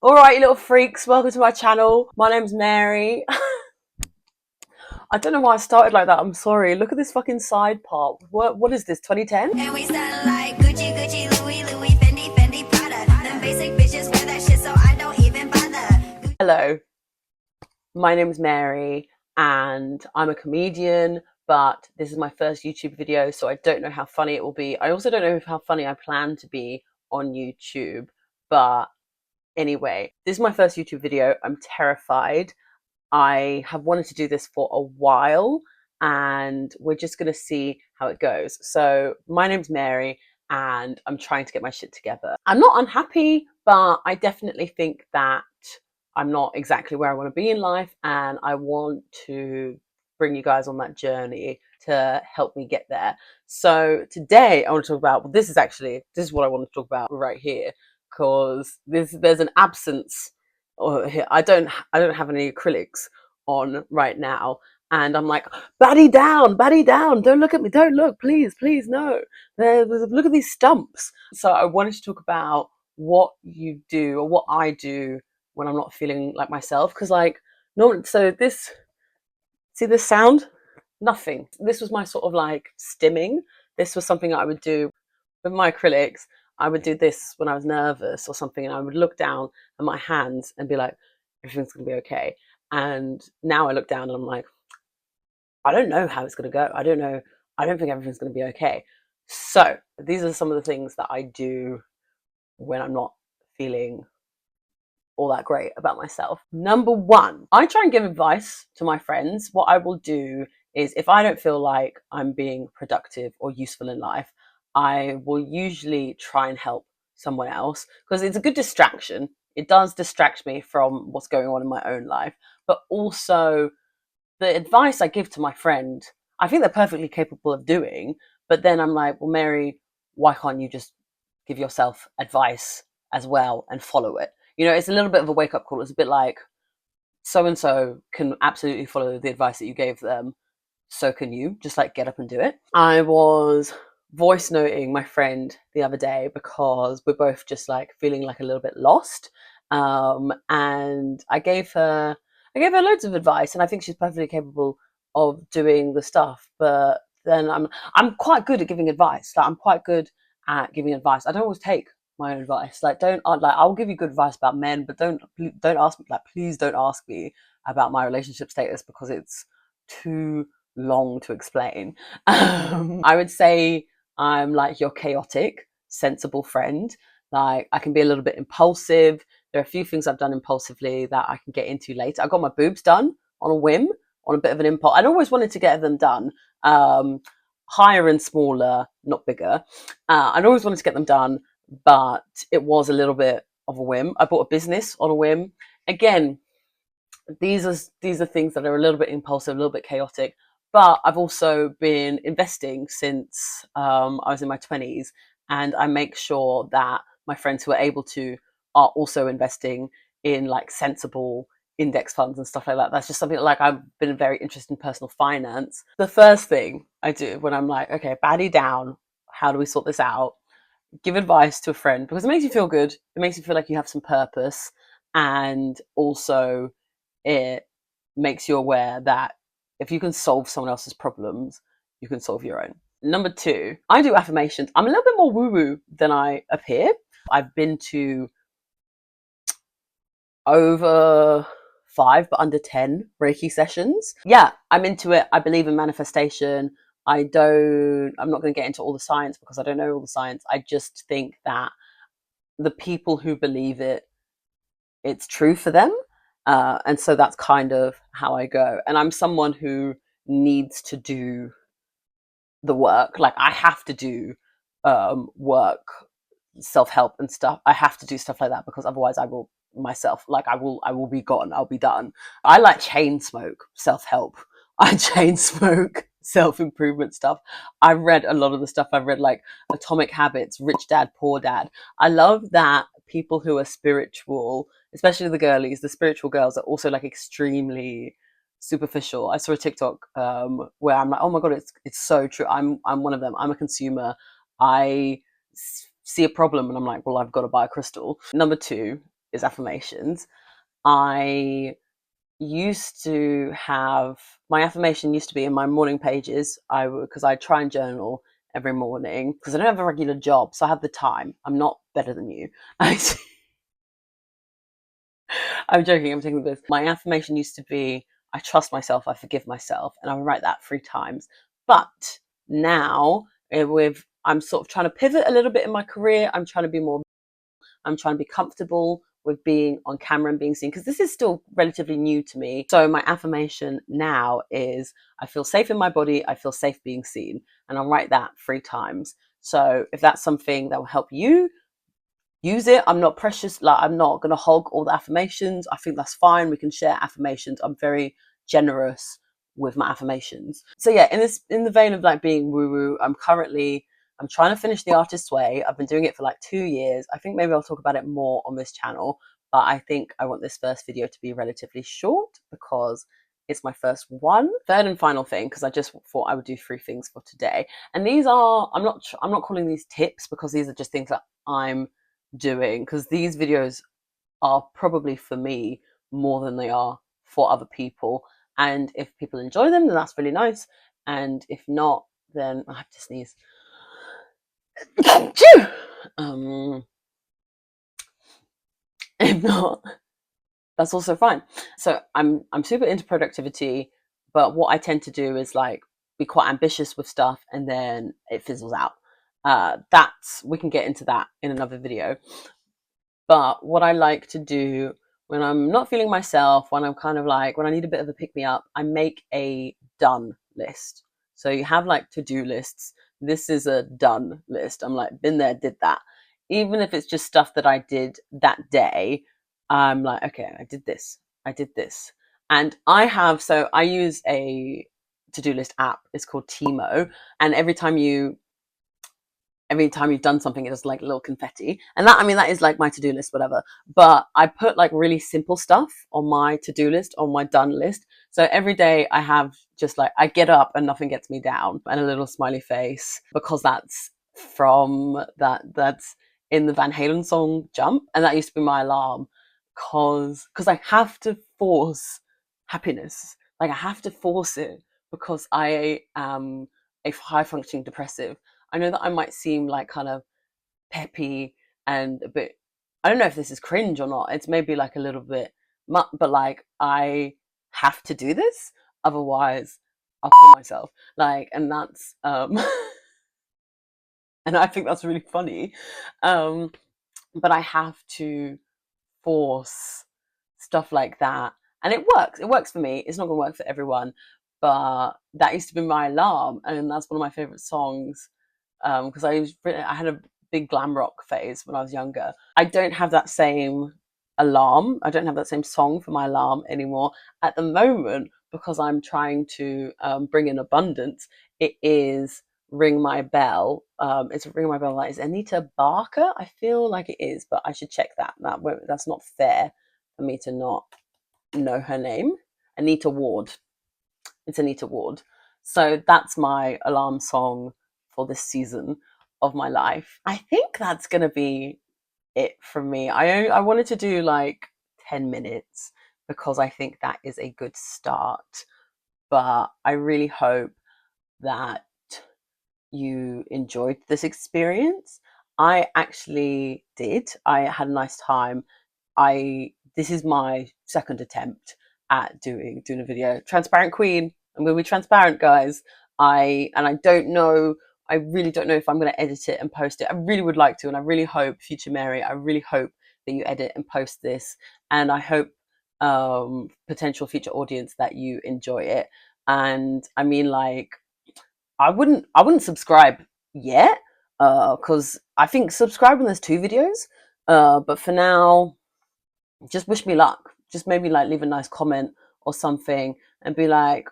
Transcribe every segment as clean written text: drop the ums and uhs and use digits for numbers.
Alright, you little freaks, welcome to my channel. My name's Mary. I don't know why I started like that, I'm sorry. Look at this fucking side part. What is this, 2010? And we sound like Gucci, Gucci, Louis, Louis, Fendi, Fendi, Prada. Them basic bitches wear that shit, so I don't even bother. Hello, my name's Mary and I'm a comedian, but this is my first YouTube video, so I don't know how funny it will be. I also don't know how funny I plan to be on YouTube, but anyway, this is my first YouTube video. I'm terrified. I have wanted to do this for a while and we're just going to see how it goes. So, my name's Mary and I'm trying to get my shit together. I'm not unhappy, but I definitely think that I'm not exactly where I want to be in life and I want to bring you guys on that journey to help me get there. So, today I want to talk about, well, this is what I want to talk about right here because there's an absence here. I don't have any acrylics on right now, and I'm like, Baddie down, don't look at me, don't look, please, please, no. Look at these stumps. So I wanted to talk about what you do or what I do when I'm not feeling like myself, because like no, so this see this sound, nothing. This was my sort of like stimming. This was something I would do with my acrylics. I would do this when I was nervous or something, and I would look down at my hands and be like, everything's gonna be okay. And now I look down and I'm like, I don't know how it's gonna go. I don't know. I don't think everything's gonna be okay. So these are some of the things that I do when I'm not feeling all that great about myself. Number one, I try and give advice to my friends. What I will do is if I don't feel like I'm being productive or useful in life, I will usually try and help someone else because it's a good distraction. It does distract me from what's going on in my own life, but also the advice I give to my friend, I think they're perfectly capable of doing. But then I'm like, well, Mary, why can't you just give yourself advice as well and follow it? You know, it's a little bit of a wake up call. It's a bit like so and so can absolutely follow the advice that you gave them. So can you. Just like get up and do it. I was voice noting my friend the other day because we're both just like feeling like a little bit lost. And I gave her loads of advice, and I think she's perfectly capable of doing the stuff. But then I'm quite good at giving advice. Like I'm quite good at giving advice. I don't always take my own advice. Like don't like I'll give you good advice about men, but don't ask me, like please don't ask me about my relationship status because it's too long to explain. I would say I'm like your chaotic, sensible friend. Like I can be a little bit impulsive. There are a few things I've done impulsively that I can get into later. I got my boobs done on a whim, on a bit of an impulse. I'd always wanted to get them done, higher and smaller, not bigger. I'd always wanted to get them done, but it was a little bit of a whim. I bought a business on a whim. Again, these are things that are a little bit impulsive, a little bit chaotic. But I've also been investing since I was in my 20s, and I make sure that my friends who are able to are also investing in like sensible index funds and stuff like that. That's just something like I've been very interested in personal finance. The first thing I do when I'm like, okay, baddie down, how do we sort this out? Give advice to a friend because it makes you feel good. It makes you feel like you have some purpose, and also it makes you aware that if you can solve someone else's problems, you can solve your own. Number two, I do affirmations. I'm a little bit more woo woo than I appear. I've been to over 5, but under 10 Reiki sessions. Yeah, I'm into it. I believe in manifestation. I'm not going to get into all the science because I don't know all the science. I just think that the people who believe it, it's true for them. And so that's kind of how I go. And I'm someone who needs to do the work. Like I have to do work, self help and stuff. I have to do stuff like that because otherwise I will myself like I will be gone. I'll be done. I like chain smoke self help. I chain smoke self improvement stuff. I've read a lot of the stuff. I've read like Atomic Habits, Rich Dad, Poor Dad. I love that people who are spiritual, especially the girlies, the spiritual girls, are also like extremely superficial. I saw a TikTok where I'm like, oh my god, it's so true. I'm one of them. I'm a consumer. I see a problem and I'm like, well, I've got to buy a crystal. Number two is affirmations. I used to have my affirmation used to be in my morning pages. Because I try and journal every morning because I don't have a regular job, so I have the time. I'm not better than you. I'm joking. I'm taking this. My affirmation used to be, I trust myself, I forgive myself, and I would write that 3 times. But now, I'm sort of trying to pivot a little bit in my career. I'm trying to be comfortable with being on camera and being seen because this is still relatively new to me. So my affirmation now is, I feel safe in my body, I feel safe being seen, and I'll write that 3 times. So if that's something that will help you, use it. I'm not precious. Like, I'm not going to hog all the affirmations. I think that's fine. We can share affirmations. I'm very generous with my affirmations. So yeah, in the vein of like being woo woo, I'm trying to finish The Artist's Way. I've been doing it for like 2 years. I think maybe I'll talk about it more on this channel, but I think I want this first video to be relatively short because it's my first one. Third and final thing, because I just thought I would do 3 things for today. And these are, I'm not calling these tips because these are just things that I'm doing, because these videos are probably for me more than they are for other people, and if people enjoy them then that's really nice, and if not then I have to sneeze. If not, that's also fine. So I'm super into productivity, but what I tend to do is like be quite ambitious with stuff and then it fizzles out. That's We can get into that in another video. But what I like to do when I'm not feeling myself, when I'm kind of like, when I need a bit of a pick me up, I make a done list. So you have like to-do lists. This is a done list. I'm like, been there, did that. Even if it's just stuff that I did that day, I'm like, okay, I did this, I did this. And I use a to-do list app. It's called Timo. And every time you've done something, it does like little confetti. And that is like my to-do list, whatever. But I put like really simple stuff on my to-do list, on my done list. So every day I have just like, I get up and nothing gets me down, and a little smiley face, because that's that's in the Van Halen song Jump. And that used to be my alarm, because I have to force happiness. Like I have to force it because I am a high functioning depressive. I know that I might seem like kind of peppy and a bit, I don't know if this is cringe or not. It's maybe like a little bit, but like I have to do this. Otherwise, I'll kill myself. Like, and that's, and I think that's really funny. Um, but I have to force stuff like that. And it works. It works for me. It's not going to work for everyone. But that used to be my alarm. And that's one of my favorite songs, because I had a big glam rock phase when I was younger. I don't have that same alarm. I don't have that same song for my alarm anymore at the moment because I'm trying to bring in abundance. It is Ring My Bell. It's Ring My Bell. That is Anita Barker. I feel like it is, but I should check that. That's not fair for me to not know her name. Anita Ward. It's Anita Ward. So that's my alarm song for this season of my life. I think that's going to be it from me. I wanted to do like 10 minutes because I think that is a good start. But I really hope that you enjoyed this experience. I actually did. I had a nice time. This is my second attempt at doing a video. Transparent Queen. I'm going to be transparent, guys. I don't know. I really don't know if I'm going to edit it and post it. I really would like to, and I really hope, future Mary, I really hope that you edit and post this, and I hope potential future audience that you enjoy it. And I mean, like, I wouldn't subscribe yet, because I think subscribe when there's 2 videos. But for now, just wish me luck. Just maybe like leave a nice comment or something and be like,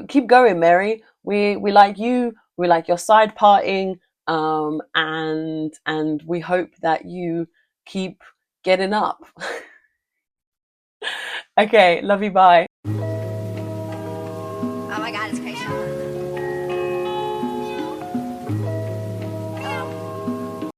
keep going, Mary. We like you. We like your side parting. And we hope that you keep getting up. Okay, love you. Bye.